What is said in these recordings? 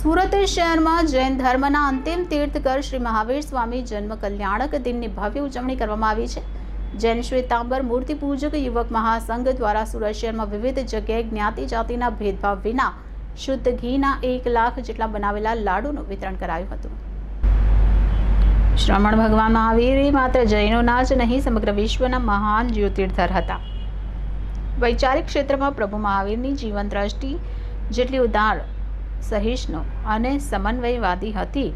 સુરત શહેરમાં જૈન ધર્મના અંતિમ તીર્થકર શ્રી મહાવીર સ્વામી જન્મ કલ્યાણક દિનની ભવ્ય ઉજવણી કરવામાં આવી છે। જૈન શ્વેતાંબર મૂર્તિ પૂજક યુવક મહાસંઘ દ્વારા સુરત શહેરમાં વિવિધ જગ્યાએ જ્ઞાતિ જાતિના ભેદભાવ વિના શુદ્ધ ઘીના 1 લાખ જેટલા બનાવેલા લાડુનું વિતરણ કરાયું હતું। શ્રમણ ભગવાન મહાવીર માત્ર જૈનોના જ નહીં સમગ્ર વિશ્વના મહાન જ્યોતિર્ધર હતા। વૈચારિક ક્ષેત્રમાં પ્રભુ મહાવીરની જીવન દ્રષ્ટિ જેટલી ઉદાર, સહિષ્ણુ અને સમન્વયવાદી હતી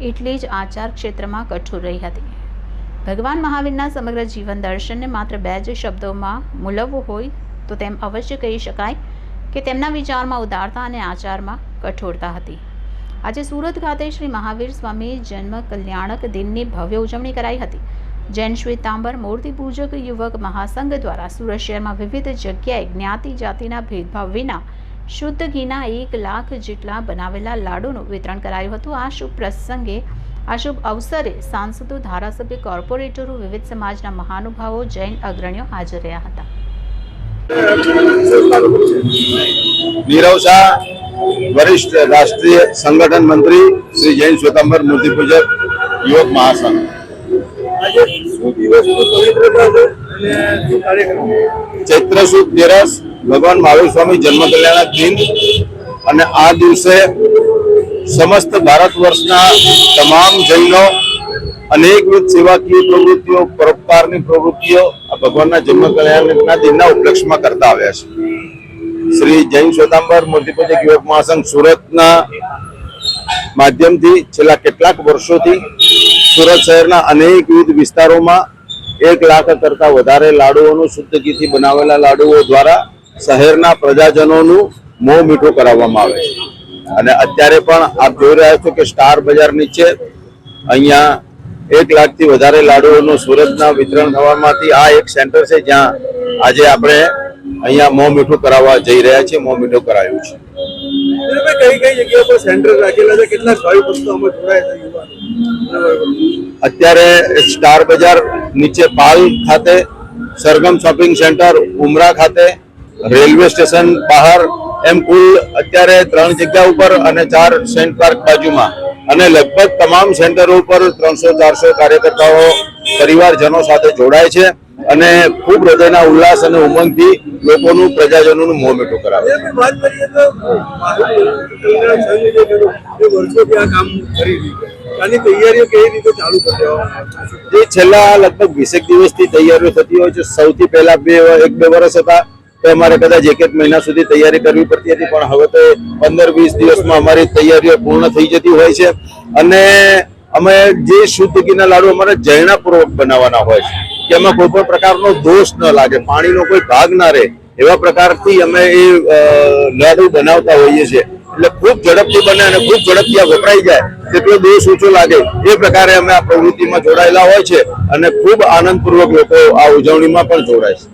એટલી જ આચાર ક્ષેત્રમાં કઠોર રહી હતી। ભગવાન મહાવીરના સમગ્ર જીવન દર્શનને માત્ર 2 જ શબ્દોમાં મૂલવવું હોય તો તેમ અવશ્ય કહી શકાય કે તેમના વિચારમાં ઉદારતા અને આચારમાં કઠોરતા હતી। આજે સુરત ખાતે શ્રી મહાવીર સ્વામી જન્મ કલ્યાણક દિનની ભવ્ય ઉજવણી કરાઈ હતી। જૈન શ્વેતાંબર મૂર્તિ પૂજક યુવક મહાસંઘ દ્વારા સુરત શહેરમાં વિવિધ જગ્યાએ જ્ઞાતિ જાતિના ભેદભાવ વિના શુદ્ધ ઘીના 1 લાખ જેટલા બનાવેલા લાડુનું વિતરણ કરાયું હતું। આ શુભ પ્રસંગે આ શુભ અવસરે સાંસદો, ધારાસભ્ય, કોર્પોરેટરો, વિવિધ સમાજના મહાનુભાવો, જૈન અગ્રણીઓ હાજર રહ્યા હતા। नीरव शाह वरिष्ठ राष्ट्रीय संगठन मंत्री श्री जैन श्वेतांबर मूर्ति पूजक युवक महासंघ। चैत्र सुद 13 भगवान महावीर स्वामी जन्म कल्याणक दिन અને આ દિવસે સમસ્ત ભારત વર્ષના તમામ જૈનો અનેકવિધ સેવાકીય પ્રવૃત્તિઓ, પરોપકારની પ્રવૃત્તિઓ ભગવાનના જન્મ કલ્યાણના દિનના ઉપલક્ષમાં કરતા આવ્યા છે। શ્રી જૈન શ્વેતાંબર મૂર્તિ પૂજક યુવક મહાસંઘ સુરતના માધ્યમથી છેલ્લા કેટલાક વર્ષોથી સુરત શહેરના અનેકવિધ વિસ્તારોમાં 1 લાખ કરતા વધારે લાડુઓનું શુદ્ધ ઘીથી બનાવેલા લાડુઓ દ્વારા શહેરના પ્રજાજનોનું મોં મીઠું કરાવવામાં આવે છે। અને અત્યારે પણ આપ જોઈ રહ્યા છો કે સ્ટાર બજાર નીચે અહીંયા 1 લાખથી વધારે લાડુઓનું સુરતના વિતરણ થવામાંથી આ એક સેન્ટર છે જ્યાં આજે આપણે અહીંયા મોં મીઠું કરાવવા જઈ રહ્યા છીએ। મોં મીઠું કરાયું છે। કઈ જગ્યા પર સેન્ટર રાખેલા છે, કેટલા ભાવિ ભક્તો આમાં જોડાયા છે? અત્યારે સ્ટાર બજાર નીચે પાલ ખાતે, સરગમ શોપિંગ સેન્ટર ઉમરા ખાતે, રેલવે સ્ટેશન બહાર, એમ કુલ અત્યારે 3 જગ્યા ઉપર અને 4 સેન્ટ પાર્ક બાજુમાં અને લગભગ તમામ સેન્ટરો ઉપર 300-400 કાર્યકર્તાઓ પરિવારજનો સાથે જોડાય છે અને ખૂબ હૃદયના ઉલ્લાસ અને ઉમંગથી લોકોનું, પ્રજાજનોનું મોં મીઠું કરાવે છે। છેલ્લા લગભગ 20 દિવસથી તૈયારીઓ થતી હોય છે। સૌથી પહેલા 1-2 વર્ષ હતા તો અમારે કદાચ 1 મહિના સુધી તૈયારી કરવી પડતી હતી, પણ હવે તો 15-20 દિવસમાં અમારી તૈયારીઓ પૂર્ણ થઈ જતી હોય છે। અને અમે જે શુદ્ધ ઘીના લાડુ અમારે જૈનાપૂર્વક બનાવવાના હોય છે કે એમાં કોઈ પણ પ્રકારનો દોષ ન લાગે, પાણીનો કોઈ ભાગ ના રહે, એવા પ્રકારથી અમે એ લાડુ બનાવતા હોઈએ છીએ। એટલે ખૂબ ઝડપથી બને અને ખૂબ ઝડપથી આ વપરાઈ જાય, તેટલો દોષ ઓછો લાગે એ પ્રકારે અમે આ પ્રવૃત્તિમાં જોડાયેલા હોય છે અને ખૂબ આનંદપૂર્વક લોકો આ ઉજવણીમાં પણ જોડાય છે।